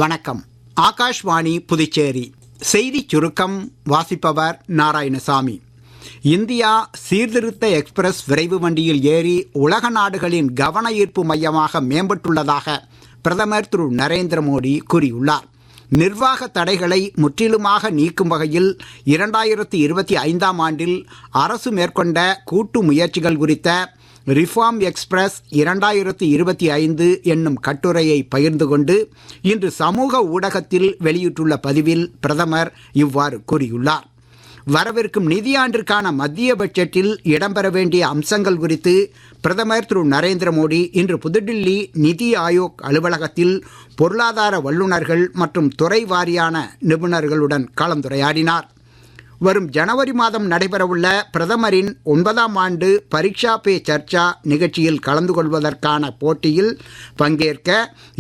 வணக்கம். ஆகாஷ்வாணி புதுச்சேரி செய்திச் சுருக்கம் வாசிப்பவர் நாராயணசாமி. இந்தியா சீர்திருத்த எக்ஸ்பிரஸ் விரைவு வண்டியில் ஏறி உலக நாடுகளின் கவன ஈர்ப்பு மையமாக மேம்பட்டுள்ளதாக பிரதமர் திரு நரேந்திர மோடி கூறியுள்ளார். நிர்வாக தடைகளை முற்றிலுமாக நீக்கும் வகையில் 2025ஆம் ஆண்டில் அரசு மேற்கொண்ட கூட்டு முயற்சிகள் குறித்த ரிஃபார்ம் எக்ஸ்பிரஸ் 2025 என்னும் கட்டுரையை பகிர்ந்து கொண்டு இன்று சமூக ஊடகத்தில் வெளியிட்டுள்ள பதிவில் பிரதமர் இவ்வாறு கூறியுள்ளார். வரவிருக்கும் நிதியாண்டிற்கான மத்திய பட்ஜெட்டில் இடம்பெற வேண்டிய அம்சங்கள் குறித்து பிரதமர் திரு நரேந்திர மோடி இன்று புதுடில்லி நிதி ஆயோக் அலுவலகத்தில் பொருளாதார வல்லுநர்கள் மற்றும் துறை வாரியான நிபுணர்களுடன் கலந்துரையாடினார். வரும் ஜனவரி மாதம் நடைபெறவுள்ள பிரதமரின் 9ஆம் ஆண்டு பரீட்சா பே சர்ச்சா நிகழ்ச்சியில் கலந்து கொள்வதற்கான போட்டியில் பங்கேற்க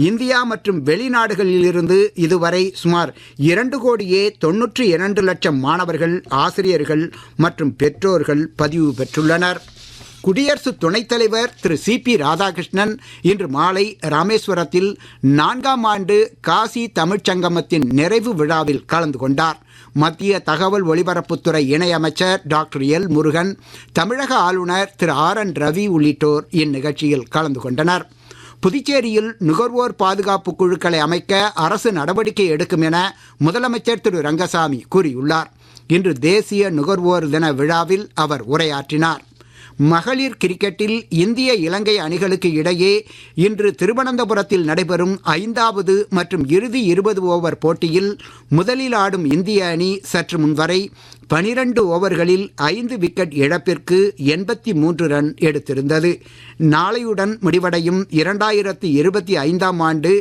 இந்தியா மற்றும் வெளிநாடுகளிலிருந்து இதுவரை சுமார் 2,92 லட்சம் மாணவர்கள், ஆசிரியர்கள் மற்றும் பெற்றோர்கள் பதிவு பெற்றுள்ளனர். குடியரசு துணைத் தலைவர் திரு சி.பி. ராதாகிருஷ்ணன் இன்று மாலை ராமேஸ்வரத்தில் 4ஆம் ஆண்டு காசி தமிழ்ச் சங்கமத்தின் நிறைவு விழாவில் கலந்து கொண்டார். மத்திய தகவல் ஒலிபரப்புத்துறை இணையமைச்சர் டாக்டர் எல். முருகன், தமிழக ஆளுநர் திரு ஆர்.என். ரவி உள்ளிட்டோர் இந்நிகழ்ச்சியில் கலந்து கொண்டனர். புதுச்சேரியில் நுகர்வோர் பாதுகாப்பு குழுக்களை அமைக்க அரசு நடவடிக்கை எடுக்கும் என முதலமைச்சர் திரு ரங்கசாமி கூறியுள்ளார். இன்று தேசிய நுகர்வோர் தின விழாவில் அவர் உரையாற்றினார். மகளிர் கிரிக்கெட்டில் இந்திய இலங்கை அணிகளுக்கு இடையே இன்று திருவனந்தபுரத்தில் நடைபெறும் 5வது மற்றும் இறுதி 20 ஓவர் போட்டியில் முதலில் ஆடும் இந்திய அணி சற்று முன்வரை 12 ஓவர்களில் 5 விக்கெட் இழப்பிற்கு 83 ரன் எடுத்திருந்தது. நாளையுடன் முடிவடையும் 2025ஆம் ஆண்டு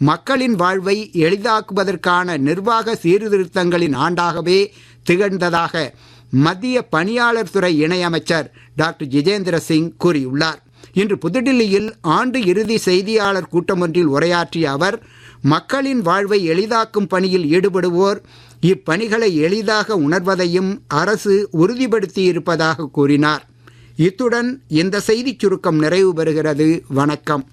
மக்களின் வாழ்வை எளிதாக்குவதற்கான நிர்வாக சீர்திருத்தங்களின் ஆண்டாகவே திகழ்ந்ததாக மத்திய பணியாளர் துறை இணையமைச்சர் டாக்டர் ஜிதேந்திர சிங் கூறியுள்ளார். இன்று புதுடில்லியில் ஆண்டு இறுதி செய்தியாளர் கூட்டம் ஒன்றில் உரையாற்றிய அவர், மக்களின் வாழ்வை எளிதாக்கும் பணியில் ஈடுபடுவோர் இப்பணிகளை எளிதாக உணர்வதையும் அரசு உறுதிப்படுத்தியிருப்பதாக கூறினார். இத்துடன் இந்த செய்திச் சுருக்கம் நிறைவு பெறுகிறது. வணக்கம்.